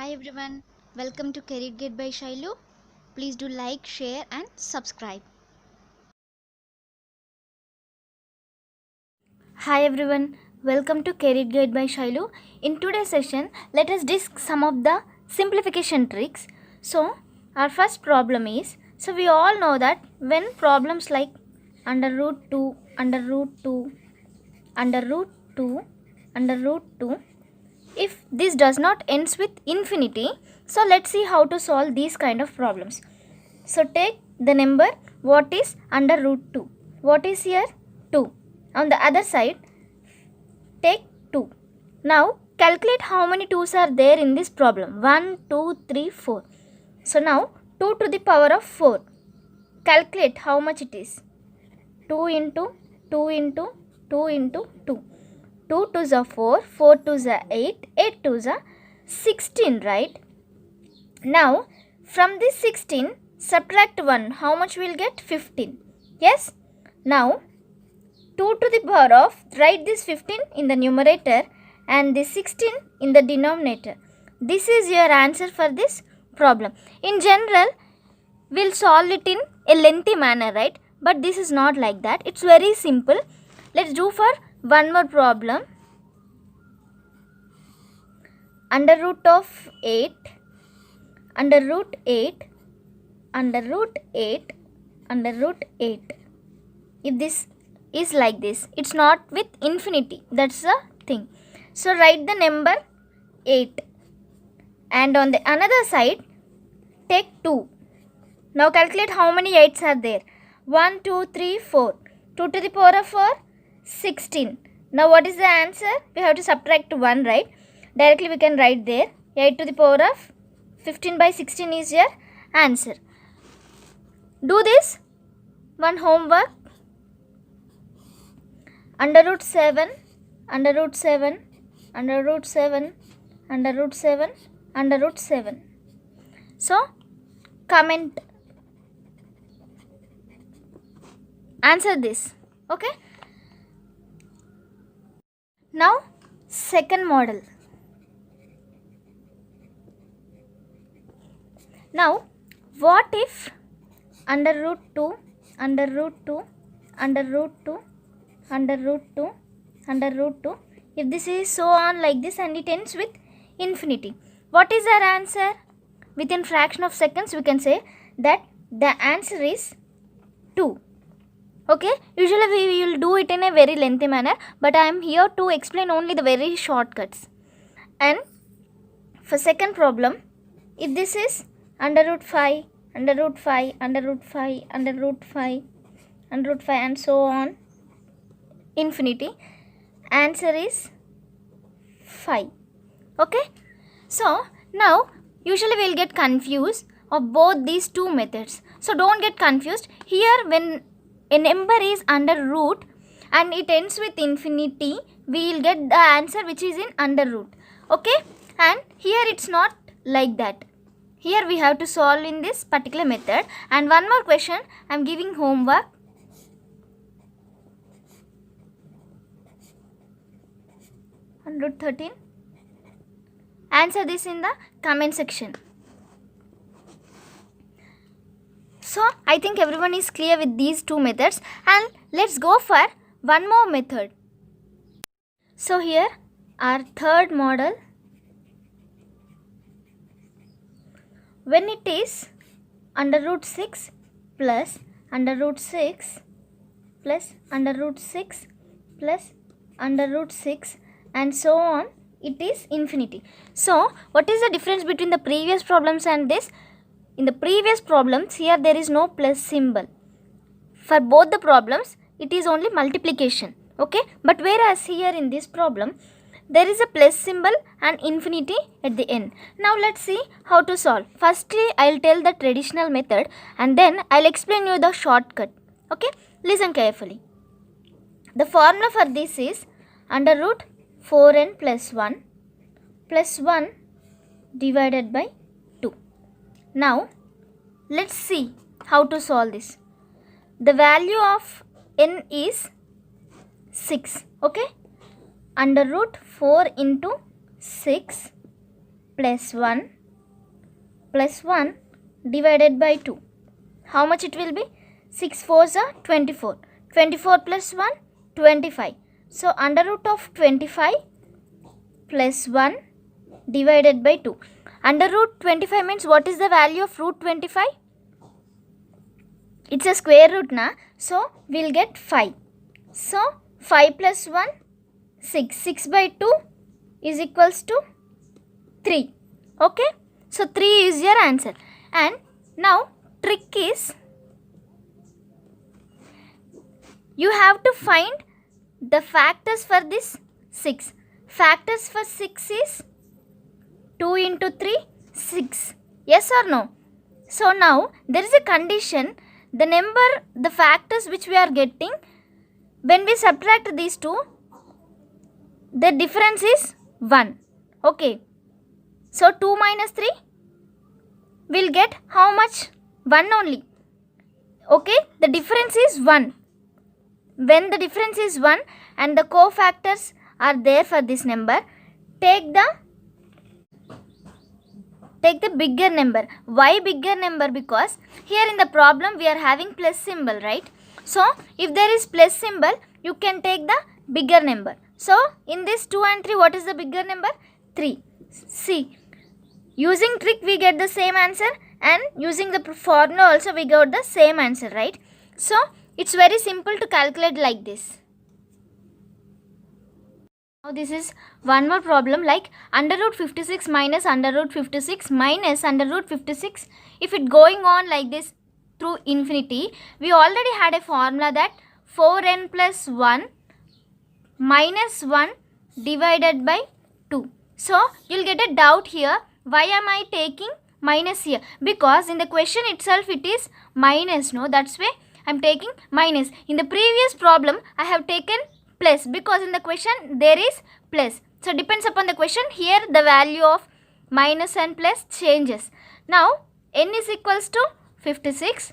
Hi everyone, welcome to Career Gate by Shailu. Please do like, share and subscribe. Hi everyone, welcome to Career Gate by Shailu. In today's session, let us discuss some of the simplification tricks. So, our first problem is, we all know that when problems like under root 2, under root 2, under root 2, under root 2, if this does not ends with infinity, so let's see how to solve these kind of problems. So take the number what is under root 2. What is here? 2. On the other side, take 2. Now calculate how many 2's are there in this problem. 1, 2, 3, 4. So now 2 to the power of 4. Calculate how much it is. 2 into 2 into 2 into 2. 2 2's are 4, 4 2's are 8, 8 2's are 16, right? Now, from this 16, subtract 1, how much we'll get? 15. Yes? Now, 2 to the power of, write this 15 in the numerator and this 16 in the denominator. This is your answer for this problem. In general, we'll solve it in a lengthy manner, right? But this is not like that. It's very simple. Let's do for one more problem. Under root of 8, under root 8, under root 8, under root 8. If this is like this, it's not with infinity. That's the thing. So write the number 8. And on the another side, take 2. Now calculate how many 8's are there. 1, 2, 3, 4. 2 to the power of 4, 16. Now what is the answer? We have to subtract 1, right? Directly we can write there. 8 to the power of 15 by 16 is your answer. Do this one homework. Under root 7, under root 7, under root 7, under root 7, under root 7. So, comment. Answer this. Okay. Now, second model. Now, what if under root 2, under root 2, under root 2, under root 2, under root 2, if this is so on like this and it ends with infinity. What is our answer? Within fraction of seconds, we can say that the answer is 2. Okay, usually we will do it in a very lengthy manner, but I am here to explain only the very shortcuts. And for second problem, if this is under root 5, under root 5, under root 5, under root 5, under root 5 and so on, infinity, answer is 5. Okay, so now usually we will get confused of both these two methods. So don't get confused. Here when a number is under root and it ends with infinity, we will get the answer which is in under root. Okay, and here it's not like that. Here we have to solve in this particular method. And one more question, I am giving homework. Root 13. Answer this in the comment section. So, I think everyone is clear with these two methods, and let's go for one more method. So, here our third model. When it is under root 6 plus under root 6 plus under root 6 plus under root 6 and so on, it is infinity. So, what is the difference between the previous problems and this? In the previous problems, here there is no plus symbol. For both the problems, it is only multiplication. Okay, but whereas here in this problem, there is a plus symbol and infinity at the end. Now let's see how to solve. Firstly, I'll tell the traditional method and then I'll explain you the shortcut. Okay, listen carefully. The formula for this is under root 4n plus 1 divided by 2. Now, let's see how to solve this. The value of n is 6. Okay, under root 4 into 6 plus 1 plus 1 divided by 2. How much it will be? 6 4s are 24. 24 plus 1, 25. So under root of 25 plus 1 divided by 2. Under root 25 means what is the value of root 25? It's a square root na. So we'll get 5. So 5 plus 1, 6. 6 by 2 is equals to 3. Okay. So 3 is your answer. And now trick is you have to find the factors for this 6. Factors for 6 is 2 into 3, 6. Yes or no? So now there is a condition. The factors which we are getting, when we subtract these two, the difference is 1. Okay. So 2 minus 3 will get how much? 1 only. Okay. The difference is 1. When the difference is 1 and the cofactors are there for this number, take the bigger number. Why bigger number? Because here in the problem we are having plus symbol, right? So if there is plus symbol, you can take the bigger number. So in this 2 and 3, what is the bigger number? 3. See, using trick we get the same answer, and using the formula also we got the same answer, right? So it's very simple to calculate like this. Now this is one more problem, like under root 56 minus under root 56 minus under root 56. If it going on like this through infinity, we already had a formula that 4n plus 1 minus 1 divided by 2. So you'll get a doubt here, why am I taking minus here? Because in the question itself it is minus, no? That's why I'm taking minus. In the previous problem I have taken plus, because in the question there is plus. So depends upon the question. Here the value of minus and plus changes. Now n is equals to 56.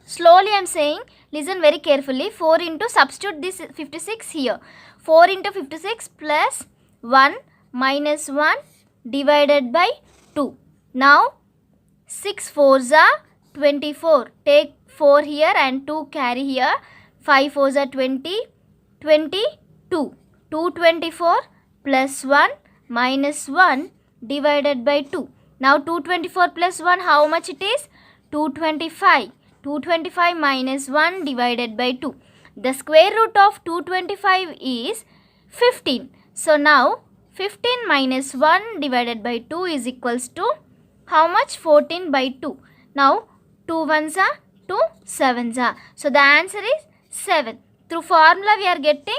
Slowly I am saying, listen very carefully. 4 into, substitute this 56 here. 4 into 56 plus 1 minus 1 divided by 2. Now 6 4s are 24. Take 4 here and 2 carry here. 5 4s are 20. 22. 224 plus 1 minus 1 divided by 2. Now 224 plus 1, how much it is? 225. 225 minus 1 divided by 2. The square root of 225 is 15. So now 15 minus 1 divided by 2 is equals to how much? 14 by 2. Now 2 ones are 2 sevens are. So the answer is 7. Through formula we are getting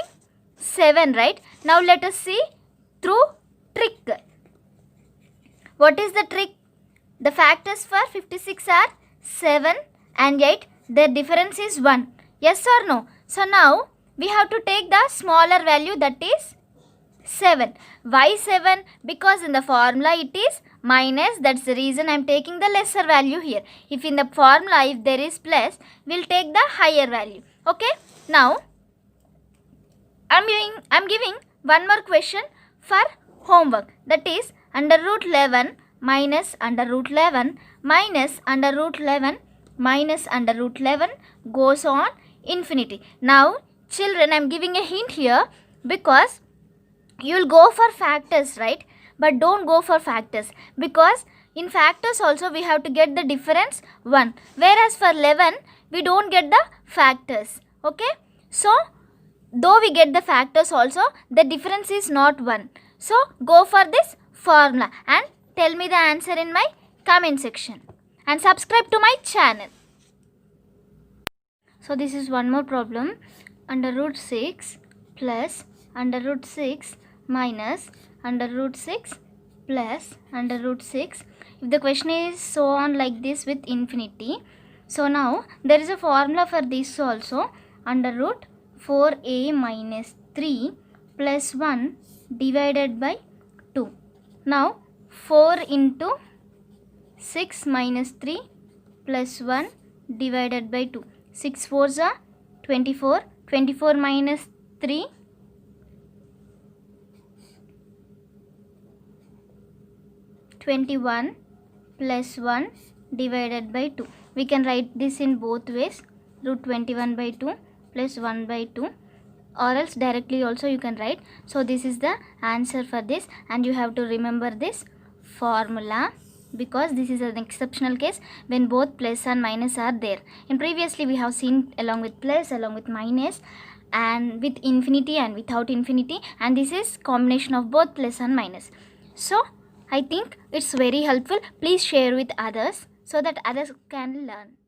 7, right? Now let us see through trick. What is the trick? The factors for 56 are 7 and 8. Their difference is 1. Yes or no? So now we have to take the smaller value, that is 7. Why 7? Because in the formula it is minus. That's the reason I am taking the lesser value here. If in the formula if there is plus, we'll take the higher value. Okay. Now I'm giving one more question for homework, that is under root 11 minus under root 11 minus under root 11 minus under root 11 goes on infinity. Now children, I'm giving a hint here, because you'll go for factors, right? But don't go for factors, because in factors also we have to get the difference 1, whereas for 11 we don't get the factors. Okay, so though we get the factors also, the difference is not 1. So go for this formula and tell me the answer in my comment section and subscribe to my channel. So this is one more problem. Under root 6 plus under root 6 minus under root 6 plus under root 6. If the question is so on like this with infinity, so now there is a formula for this also. Under root 4a minus 3 plus 1 divided by 2. Now 4 into 6 minus 3 plus 1 divided by 2. 6 4s are 24. 24 minus 3, 21. plus 1 divided by 2. We can write this in both ways, root 21 by 2 plus 1 by 2, or else directly also you can write. So this is the answer for this, and you have to remember this formula because this is an exceptional case when both plus and minus are there. In previously we have seen along with plus, along with minus, and with infinity and without infinity, and this is combination of both plus and minus. So I think it's very helpful. Please share with others so that others can learn.